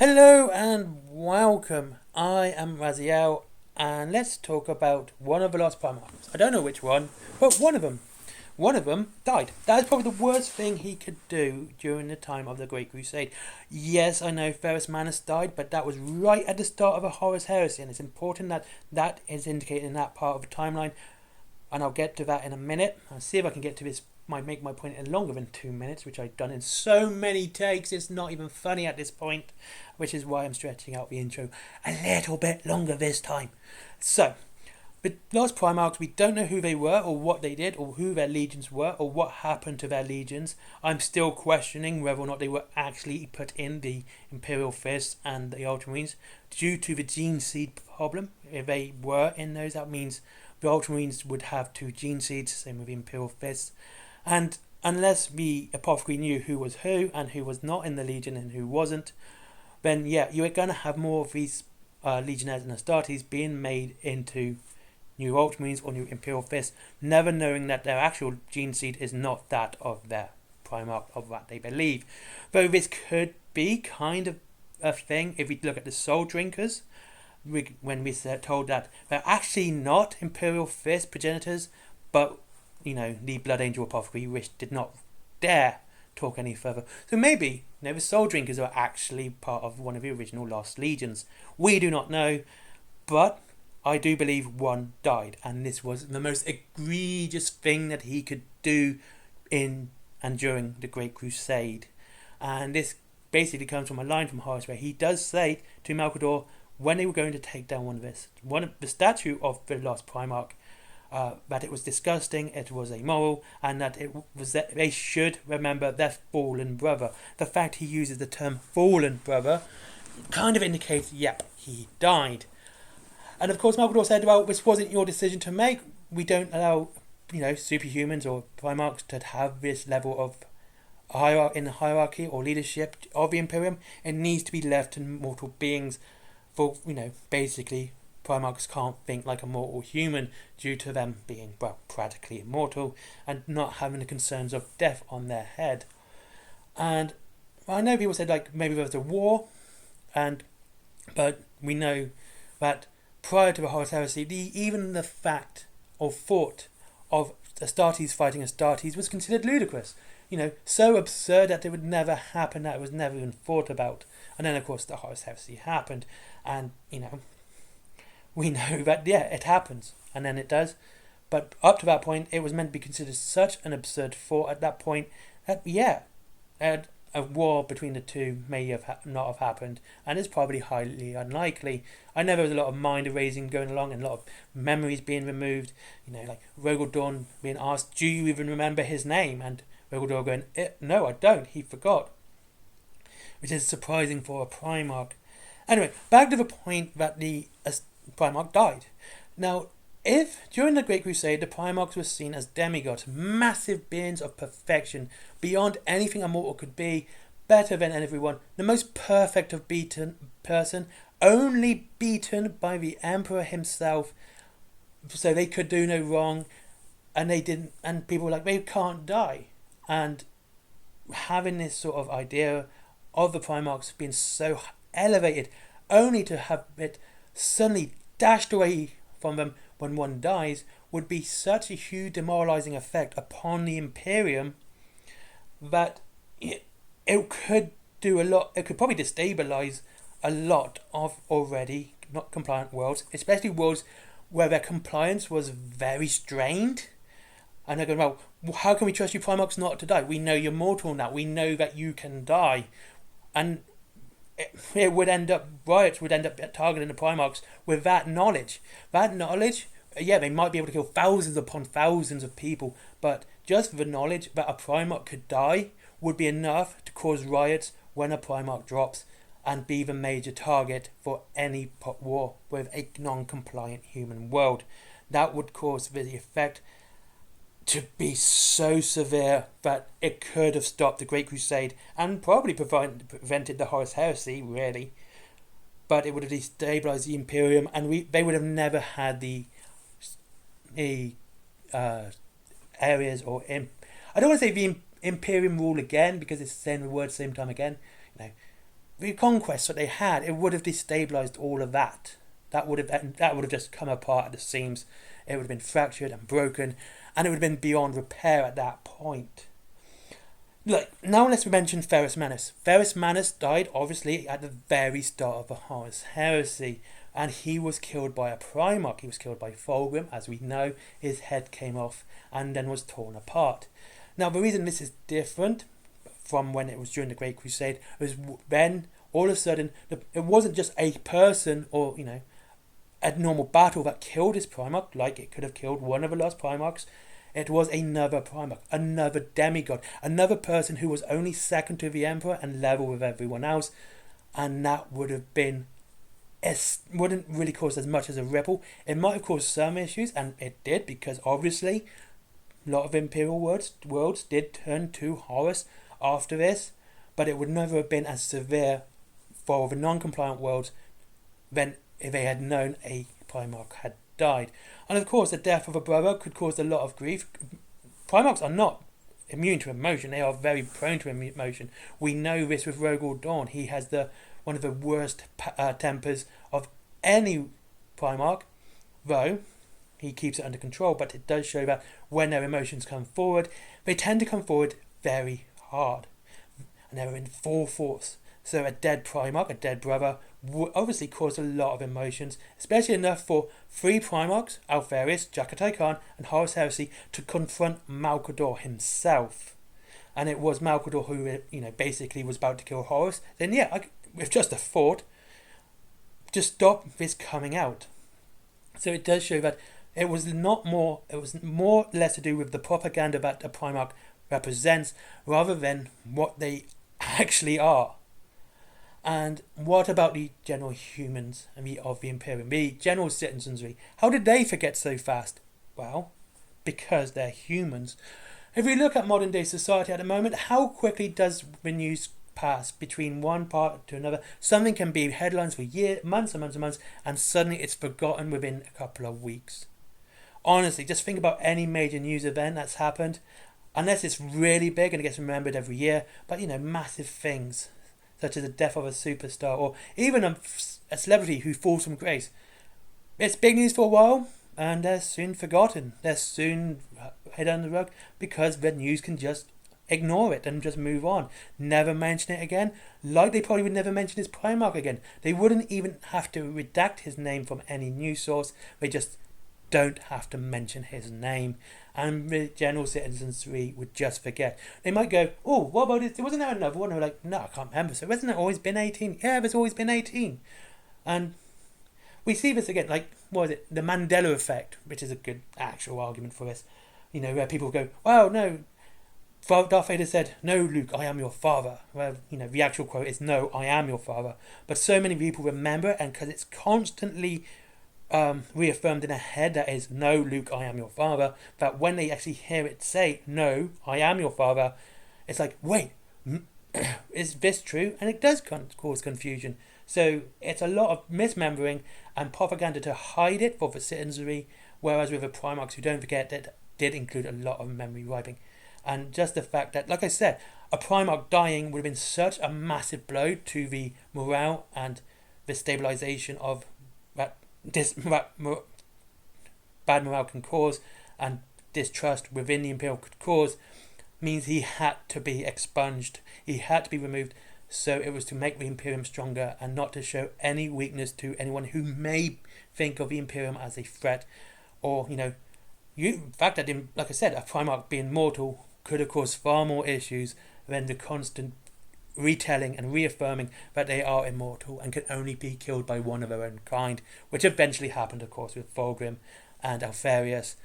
Hello and welcome. I am Raziel, and let's talk about one of the lost primarchs. I don't know which one, but one of them. One of them died. That is probably the worst thing he could do during the time of the Great Crusade. Yes, I know Ferrus Manus died, but that was right at the start of a Horus Heresy, and it's important that that is indicated in that part of the timeline. And I'll get to that in a minute. I'll see if I can get to this. Might make my point in longer than 2 minutes, which I've done in so many takes. It's not even funny at this point, which is why I'm stretching out the intro a little bit longer this time. So, the last Primarchs, we don't know who they were, or what they did, or who their legions were, or what happened to their legions. I'm still questioning whether or not they were actually put in the Imperial Fist and the Ultramarines due to the gene seed problem. If they were in those, that means the Ultramarines would have 2 gene seeds, same with the Imperial Fists. And unless the apothecary knew who was who and who was not in the Legion and who wasn't, then yeah, you're going to have more of these Legionnaires and Astartes being made into new Ultramarines or new Imperial Fists, never knowing that their actual gene seed is not that of their Primarch, of what they believe. Though this could be kind of a thing if we look at the Soul Drinkers, when we're told that they're actually not Imperial Fist progenitors, but the Blood Angel Apothecary, which did not dare talk any further. So maybe, the Soul Drinkers are actually part of one of the original Lost Legions. We do not know, but I do believe one died, and this was the most egregious thing that he could do in and during the Great Crusade. And this basically comes from a line from Horus where he does say to Malcador when they were going to take down one of the statue of the Lost Primarch, that it was disgusting, it was immoral, and that they should remember their fallen brother. The fact he uses the term fallen brother kind of indicates, yep, he died. And of course, Malcador said, well, this wasn't your decision to make. We don't allow, superhumans or primarchs to have this level of hierarchy or leadership of the Imperium. It needs to be left to mortal beings for, basically Primarchs can't think like a mortal human due to them being, practically immortal and not having the concerns of death on their head. And I know people said maybe there was a war, but we know that prior to the Horus Heresy, even the fact or thought of Astartes fighting Astartes was considered ludicrous. So absurd that it would never happen, that it was never even thought about. And then of course the Horus Heresy happened, and we know that, it happens, and then it does. But up to that point, it was meant to be considered such an absurd thought at that point that, a war between the two may not have happened, and it's probably highly unlikely. I know there was a lot of mind erasing going along and a lot of memories being removed. Like Rogel Dawn being asked, do you even remember his name? And Rogel Dawn going, no, I don't, he forgot. Which is surprising for a Primarch. Anyway, back to the point that the Primarch died. Now, if during the Great Crusade the Primarchs were seen as demigods, massive beings of perfection, beyond anything a mortal could be, better than everyone, the most perfect of beaten person, only beaten by the Emperor himself, so they could do no wrong, and they didn't, and people were like, they can't die. And having this sort of idea of the Primarchs being so elevated, only to have it suddenly dashed away from them when one dies, would be such a huge demoralizing effect upon the Imperium that it could do a lot. It could probably destabilize a lot of already not compliant worlds, especially worlds where their compliance was very strained. And they're going, well, how can we trust you Primarchs not to die? We know you're mortal now. We know that you can die. And it would end up, riots would end up targeting the Primarchs with that knowledge. That knowledge, they might be able to kill thousands upon thousands of people, but just the knowledge that a Primarch could die would be enough to cause riots when a Primarch drops and be the major target for any war with a non-compliant human world. That would cause the effect to be so severe that it could have stopped the Great Crusade and probably prevented the Horus Heresy, really. But it would have destabilized the Imperium, and they would have never had the areas or I don't want to say the Imperium rule again, because it's saying the word same time again. the conquest that they had, it would have destabilized all of that. That would have just come apart at the seams. It would have been fractured and broken, and it would have been beyond repair at that point. Look, now let's mention Ferrus Manus. Ferrus Manus died, obviously, at the very start of the Horus Heresy, and he was killed by a Primarch. He was killed by Fulgrim, as we know. His head came off and then was torn apart. Now, the reason this is different from when it was during the Great Crusade was then, all of a sudden, it wasn't just a person or, a normal battle that killed his Primarch, like it could have killed one of the last Primarchs. It was another Primarch, another demigod, another person who was only second to the Emperor and level with everyone else, and that wouldn't really cause as much as a ripple. It might have caused some issues, and it did, because obviously a lot of Imperial worlds did turn to Horus after this, but it would never have been as severe for the non-compliant worlds than if they had known a Primarch had died. And of course, the death of a brother could cause a lot of grief. Primarchs are not immune to emotion. They are very prone to emotion. We know this with Rogol Dawn. He has one of the worst tempers of any Primarch, though he keeps it under control. But it does show that when their emotions come forward, they tend to come forward very hard, and they're in full force. So a dead Primarch, a dead brother, would obviously cause a lot of emotions, especially enough for 3 Primarchs, Alpharius, Jakatai Khan, and Horus Heresy, to confront Malcador himself. And it was Malcador who, basically was about to kill Horus. Then with just a thought, just stop this coming out. So it does show that it was more or less to do with the propaganda that a Primarch represents, rather than what they actually are. And what about the general humans of the Imperium, the general citizenry? How did they forget so fast? Well, because they're humans. If we look at modern day society at the moment, how quickly does the news pass between one part to another? Something can be headlines for years, months and months and months, and suddenly it's forgotten within a couple of weeks. Honestly, just think about any major news event that's happened, unless it's really big and it gets remembered every year, but massive things, such as the death of a superstar, or even a celebrity who falls from grace. It's big news for a while, and they're soon forgotten. They're soon hid under the rug, because the news can just ignore it and just move on. Never mention it again, like they probably would never mention his Primarch again. They wouldn't even have to redact his name from any news source. They just don't have to mention his name, and the general citizenry would just forget. They might go, oh, what about it? Wasn't there another one? And we're like, no, I can't remember. So hasn't there always been 18? Yeah, there's always been 18. And we see this again, like, what is it? The Mandela effect, which is a good actual argument for this. Where people go, well, no, Darth Vader said, no, Luke, I am your father. Well, the actual quote is, no, I am your father. But so many people remember it, and because it's constantly reaffirmed in their head, that is, no, Luke, I am your father, that when they actually hear it say, no, I am your father, it's like, wait, is this true? And it does cause confusion. So it's a lot of misremembering and propaganda to hide it for the citizenry, whereas with the Primarchs, who don't forget, that did include a lot of memory wiping. And just the fact that, like I said, a Primarch dying would have been such a massive blow to the morale and the stabilization of that bad morale can cause, and distrust within the Imperium could cause, means he had to be expunged. He had to be removed. So it was to make the Imperium stronger and not to show any weakness to anyone who may think of the Imperium as a threat. Or, the fact that, like I said, a Primarch being mortal could have caused far more issues than the constant retelling and reaffirming that they are immortal and can only be killed by one of their own kind, which eventually happened, of course, with Fulgrim and Alpharius.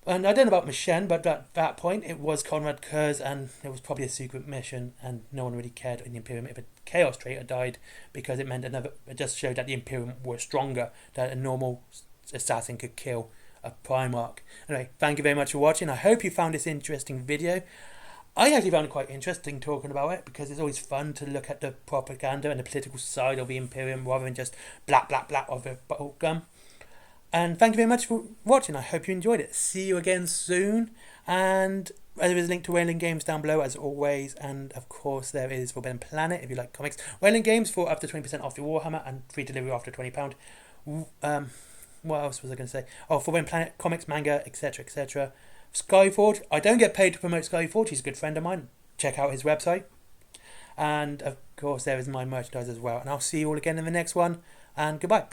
And I don't know about Mishen, but at that point it was Conrad Kurz, and it was probably a secret mission, and no one really cared in the Imperium if a Chaos Traitor died, because it meant it just showed that the Imperium were stronger, that a normal assassin could kill a Primarch. Anyway, thank you very much for watching. I hope you found this interesting video. I actually found it quite interesting talking about it, because it's always fun to look at the propaganda and the political side of the Imperium rather than just blah blah blah of a bubblegum. And thank you very much for watching. I hope you enjoyed it. See you again soon, and There is a link to Whaling Games down below as always, and of course there is Forbidden Planet if you like comics. Whaling Games for up to 20% off your Warhammer and free delivery after £20. What else was I going to say? Oh, Forbidden Planet, comics, manga, etc., etc. Skyforge. I don't get paid to promote Skyforge. He's a good friend of mine. Check out his website. And of course there is my merchandise as well. And I'll see you all again in the next one. And goodbye.